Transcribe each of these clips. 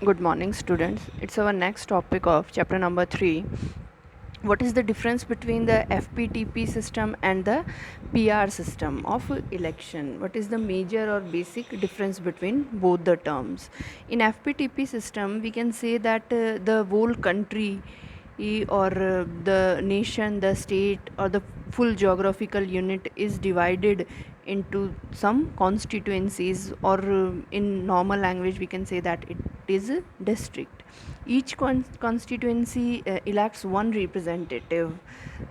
Good morning, students. It's our next topic of chapter number 3. What is the difference between the FPTP system and the PR system of election? What is the major or basic difference between both the terms? In FPTP system, we can say that the whole country or the nation, the state, or the full geographical unit is divided into some constituencies, or in normal language, we can say that it is a district. Each constituency elects one representative,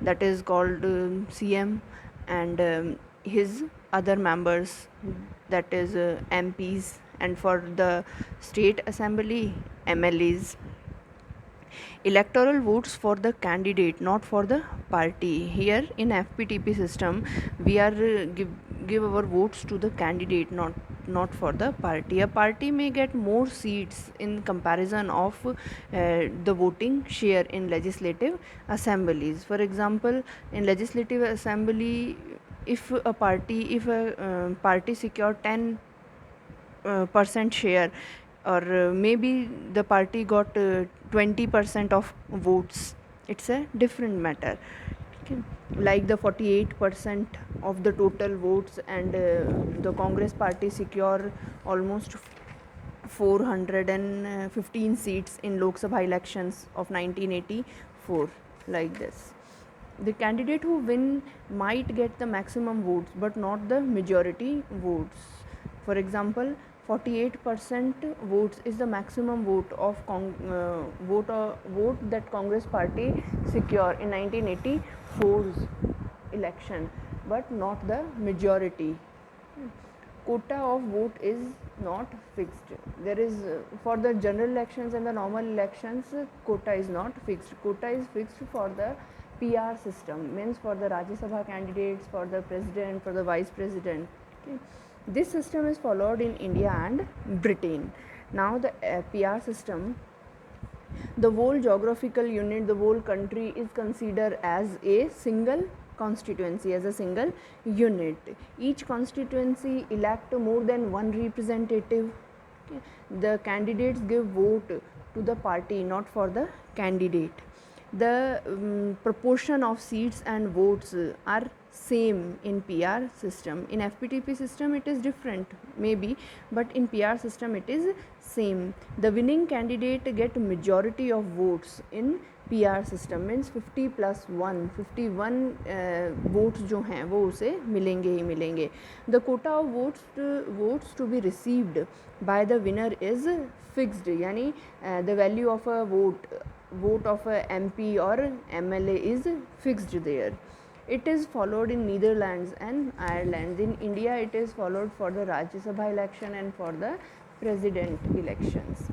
that is called CM, and his other members, that is MPs, and for the state assembly, MLAs. Electoral votes for the candidate, not for the party. Here in FPTP system, we are give our votes to the candidate, not for the party. A party may get more seats in comparison of the voting share in legislative assemblies. For example, in legislative assembly, if a party secure 10 percent share, or maybe the party got 20% of votes, it's a different matter. Okay. Like the 48% of the total votes, and the Congress party secure almost 415 seats in Lok Sabha elections of 1984, like this. The candidate who win might get the maximum votes but not the majority votes. For example, 48% votes is the maximum vote of vote that Congress party secure in 1984's election, but not the majority. Quota of vote is not fixed. There is for the general elections and the normal elections, quota is not fixed. Quota is fixed for the PR system, means for the Rajya Sabha candidates, for the president, for the vice president. Okay. This system is followed in India and Britain. Now the PR system, the whole geographical unit, the whole country is considered as a single constituency, as a single unit. Each constituency elect more than one representative. Okay. The candidates give vote to the party, not for the candidate. The proportion of seats and votes are same in PR system. In FPTP system it is different maybe, but in PR system it is same. The winning candidate get majority of votes in PR system, means 50 plus 1, 51 votes जो हैं वो उसे मिलेंगे ही मिलेंगे. The quota of votes to be received by the winner is fixed, यानी the value of a vote of a MP or MLA is fixed there. It is followed in Netherlands and Ireland. In India it is followed for the Rajya Sabha election and for the president elections.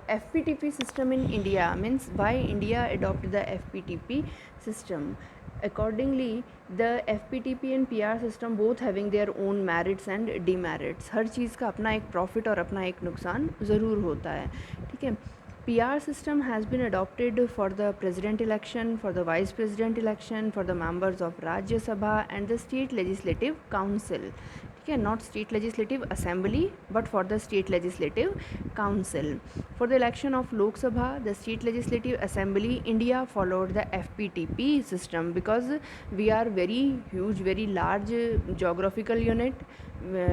FPTP system in India, means why India adopted the FPTP system. Accordingly, the FPTP and PR system both having their own merits and demerits. हर चीज़ का अपना एक profit और अपना एक नुकसान ज़रूर होता है. ठीक है. PR system has been adopted for the president election, for the vice president election, for the members of Rajya Sabha and the state legislative council. Okay, not state legislative assembly, but for the state legislative council. For the election of Lok Sabha, the state legislative assembly, India followed the FPTP system because we are very huge, very large geographical unit,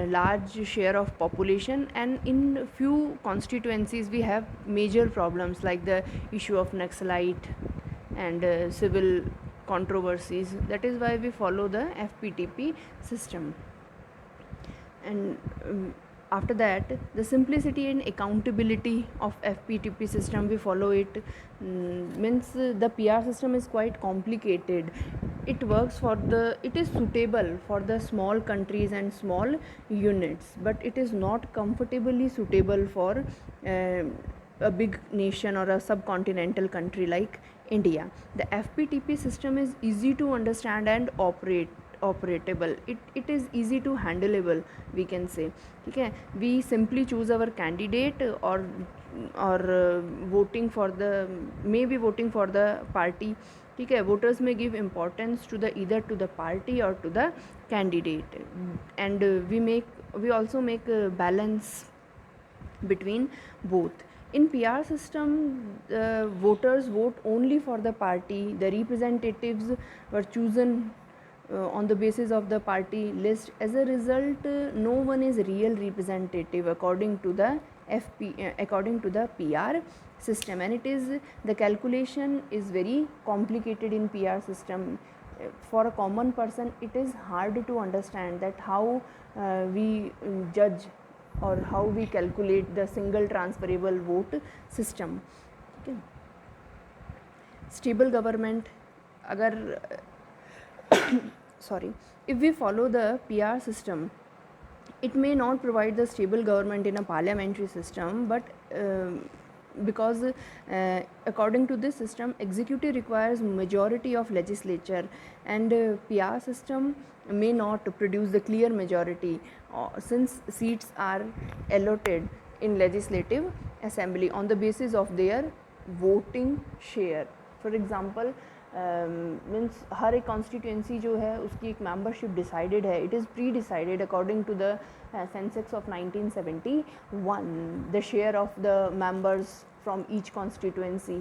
large share of population, and in few constituencies we have major problems like the issue of Naxalite and civil controversies. That is why we follow the FPTP system. And after that, the simplicity and accountability of FPTP system, we follow it. Means the PR system is quite complicated. It works for it is suitable for the small countries and small units, but it is not comfortably suitable for a big nation or a subcontinental country like India. The FPTP system is easy to understand and operatable. It is easy to handleable, we can say. Okay. We simply choose our candidate, or voting for the party. Okay. Voters may give importance to the either to the party or to the candidate, and we also make a balance between both. In PR system, voters vote only for the party. The representatives were chosen on the basis of the party list. As a result, no one is real representative according to the according to the PR system, and it is, the calculation is very complicated in PR system. For a common person, it is hard to understand that how we judge or how we calculate the single transferable vote system. Okay. Stable government, agar sorry, if we follow the PR system, it may not provide the stable government in a parliamentary system, but because according to this system, executive requires majority of legislature, and PR system may not produce the clear majority since seats are allotted in legislative assembly on the basis of their voting share. For example, means हर एक constituency जो है उसकी एक membership decided है, it is pre decided according to the census of 1971, the share of the members from each constituency.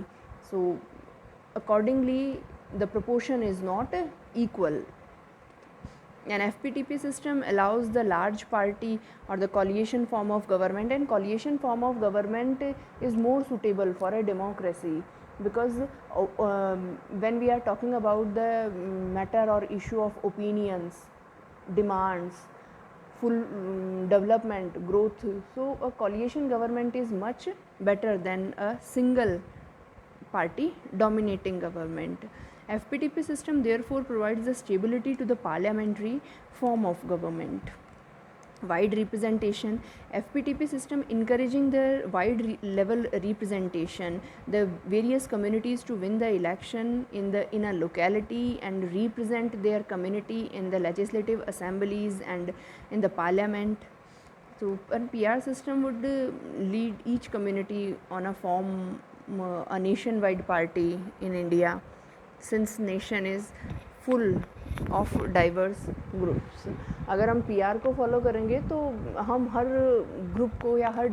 So accordingly the proportion is not equal. An FPTP system allows the large party or the coalition form of government, and coalition form of government is more suitable for a democracy, because when we are talking about the matter or issue of opinions, demands, full development, growth, so a coalition government is much better than a single party dominating government. FPTP system therefore provides the stability to the parliamentary form of government. Wide representation, FPTP system encouraging the wide level representation, the various communities to win the election in a locality and represent their community in the legislative assemblies and in the parliament. So a PR system would lead each community on a form a nationwide party in India, since nation is full of diverse groups. अगर हम PR को follow करेंगे तो हम हर group को या हर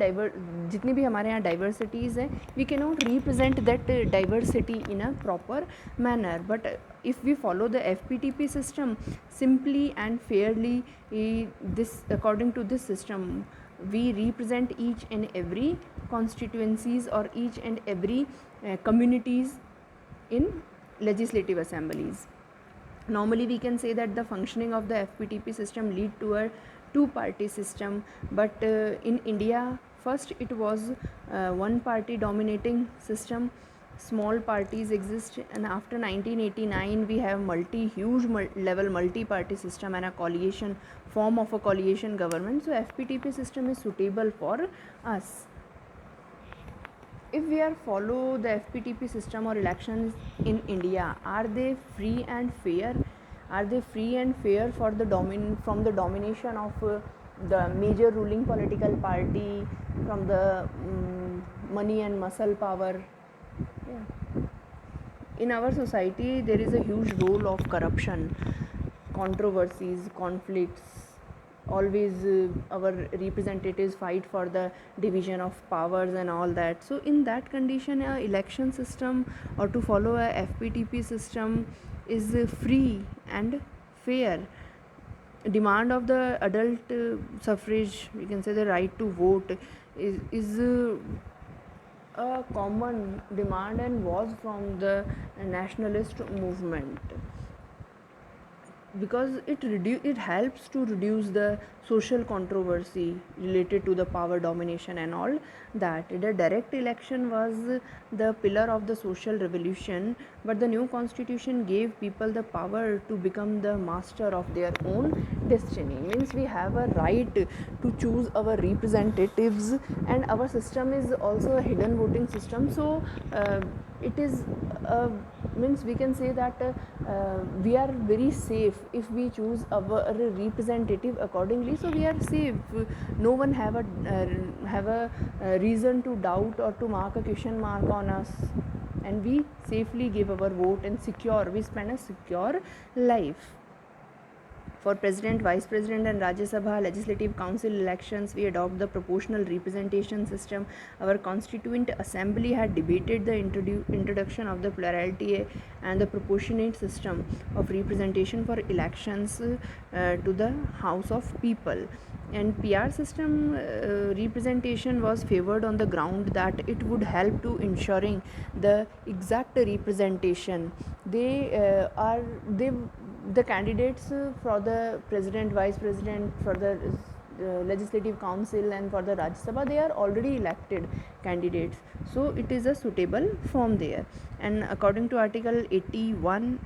जितनी भी हमारे यहाँ डाइवर्सिटीज़ हैं, we can not represent that diversity in a proper manner. But if we follow the FPTP system simply and fairly, according to this system, we represent each and every constituencies or each and every communities in legislative assemblies. Normally we can say that the functioning of the FPTP system lead to a two-party system, but in India first it was one party dominating system. Small parties exist, and after 1989 we have huge level multi-party system and a coalition form of a coalition government. So FPTP system is suitable for us. If we are follow the FPTP system or elections in India, are they free and fair? Are they free and fair for the from the domination of the major ruling political party, from the money and muscle power? Yeah. In our society, there is a huge role of corruption, controversies, conflicts. Always our representatives fight for the division of powers and all that. So in that condition, a election system or to follow a FPTP system is free and fair. Demand of the adult suffrage, we can say the right to vote, is a common demand and was from the nationalist movement, because it helps to reduce the social controversy related to the power domination and all that. The direct election was the pillar of the social revolution, but the new constitution gave people the power to become the master of their own destiny. Means we have a right to choose our representatives, and our system is also a hidden voting system. So it is means we can say that we are very safe if we choose our representative accordingly. So we are safe. No one have a reason to doubt or to mark a question mark on us, and we safely give our vote and we spend a secure life. For President, Vice President and Rajya Sabha Legislative Council elections, we adopt the proportional representation system. Our Constituent Assembly had debated the introduction of the plurality and the proportionate system of representation for elections to the House of People. And PR system representation was favored on the ground that it would help to ensuring the exact representation. The candidates for the president, vice president, for the legislative council and for the Rajya Sabha, they are already elected candidates, so it is a suitable form there. And according to article 81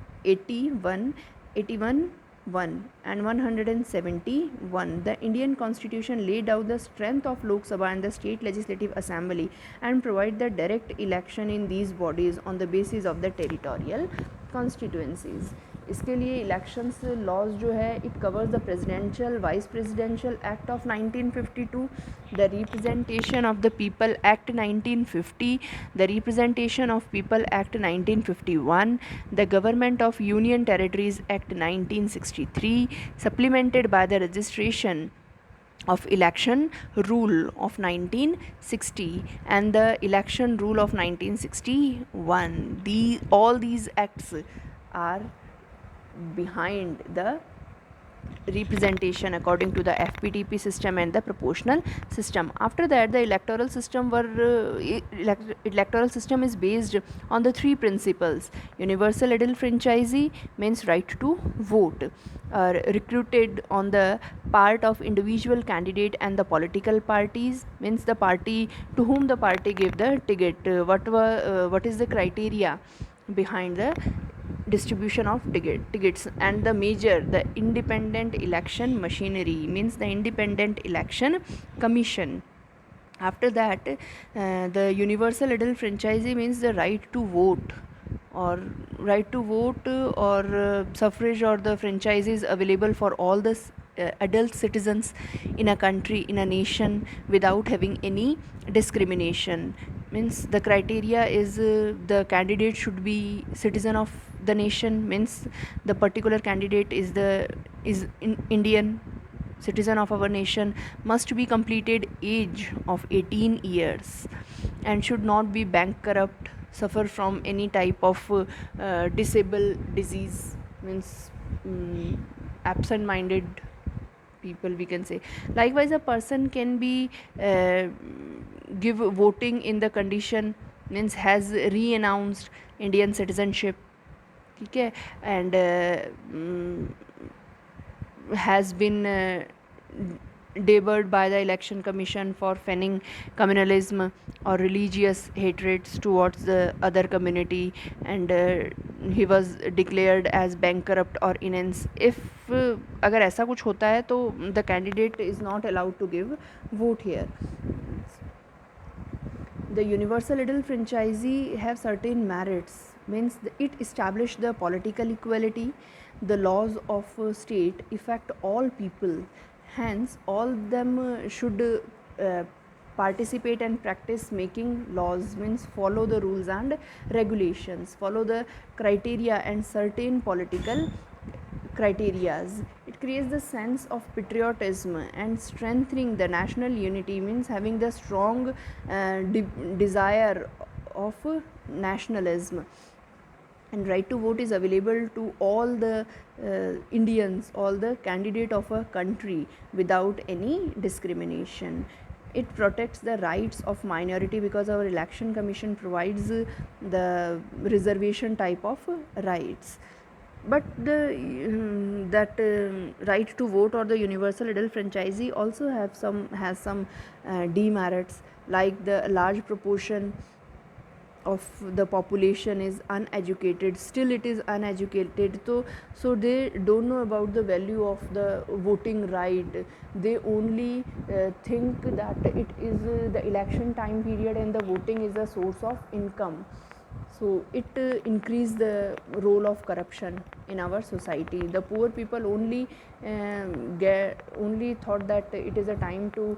1 and 171, the Indian Constitution laid out the strength of Lok Sabha and the state legislative assembly and provide the direct election in these bodies on the basis of the territorial constituencies. इसके लिए elections laws जो है, it covers the presidential vice presidential act of 1952, the representation of the people act 1950, the representation of people act 1951, the government of union territories act 1963, supplemented by the registration of election rule of 1960 and the election rule of 1961. All these acts are behind the representation according to the FPTP system and the proportional system. After that, the electoral system is based on the three principles. Universal adult franchise means right to vote, recruited on the part of individual candidate and the political parties, means the party to whom the party gave the ticket. What is the criteria behind the distribution of tickets? And the independent election machinery, means the independent election commission. After that, the universal adult franchise means the right to vote or suffrage or the franchise is available for all the adult citizens in a country, in a nation, without having any discrimination. Means the criteria is the candidate should be citizen of the nation, means the particular candidate is Indian citizen of our nation, must be completed age of 18 years and should not be bankrupt, suffer from any type of disable disease, means absent-minded people, we can say. Likewise, a person can be give voting in the condition, means has re-announced Indian citizenship, okay, and has been debarred by the election commission for fanning communalism or religious hatreds towards the other community, and he was declared as bankrupt or inane. If अगर ऐसा कुछ होता है तो the candidate is not allowed to give vote here. The universal adult franchise have certain merits, means it established the political equality. The laws of state affect all people, hence all them should participate and practice making laws, means follow the rules and regulations, follow the criteria and certain political criterias. It creates the sense of patriotism and strengthening the national unity, means having the strong desire of nationalism. And right to vote is available to all the Indians, all the candidate of a country without any discrimination. It protects the rights of minority because our election commission provides the reservation type of rights. But that right to vote or the universal adult franchise also has some demerits, like the large proportion of the population is uneducated, still it is uneducated, so they don't know about the value of the voting right. They only think that it is the election time period and the voting is a source of income. So it increase the role of corruption in our society. The poor people only thought that it is a time to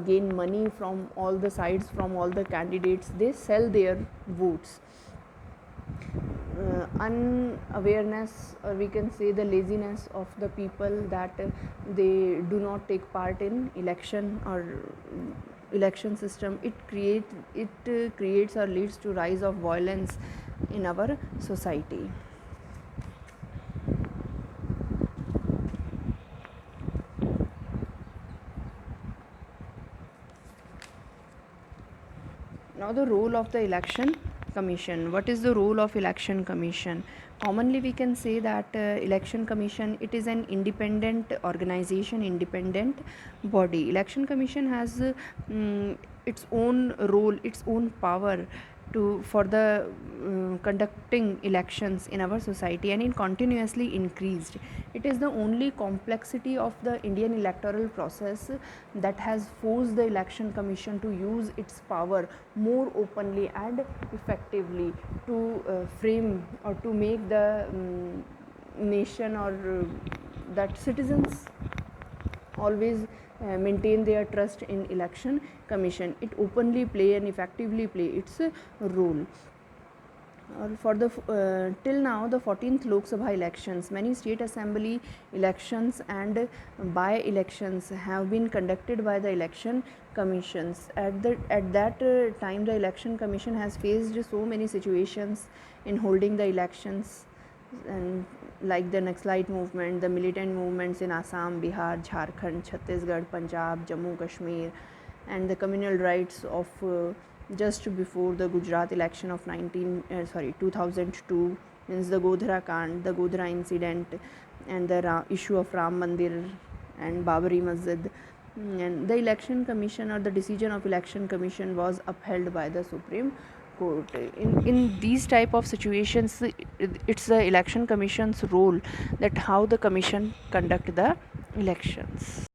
gain money from all the sides, from all the candidates. They sell their votes. unawareness, or we can say the laziness of the people, that they do not take part in election or election system. It creates or leads to rise of violence in our society. Now the role of the election commission. What is the role of election commission? Commonly we can say that election commission, it is an independent organization, independent body. Election commission has its own role, its own power to for the conducting elections in our society, and it continuously increased. It is the only complexity of the Indian electoral process that has forced the election commission to use its power more openly and effectively to frame or to make the nation, or that citizens always maintain their trust in election commission. It openly play and effectively play its role. Or for the till now the 14th Lok Sabha elections, many state assembly elections and by elections have been conducted by the election commissions. At that time, the election commission has faced so many situations in holding the elections, and like the Naxalite movement, the militant movements in Assam, Bihar, Jharkhand, Chhattisgarh, Punjab, Jammu Kashmir, and the communal rights of just before the Gujarat election of 2002, means the Godhra Kand, the Godhra incident, and the issue of Ram Mandir and Babri Masjid. And the election commission, or the decision of election commission, was upheld by the Supreme Court. In these type of situations, it's the election commission's role that how the commission conduct the elections.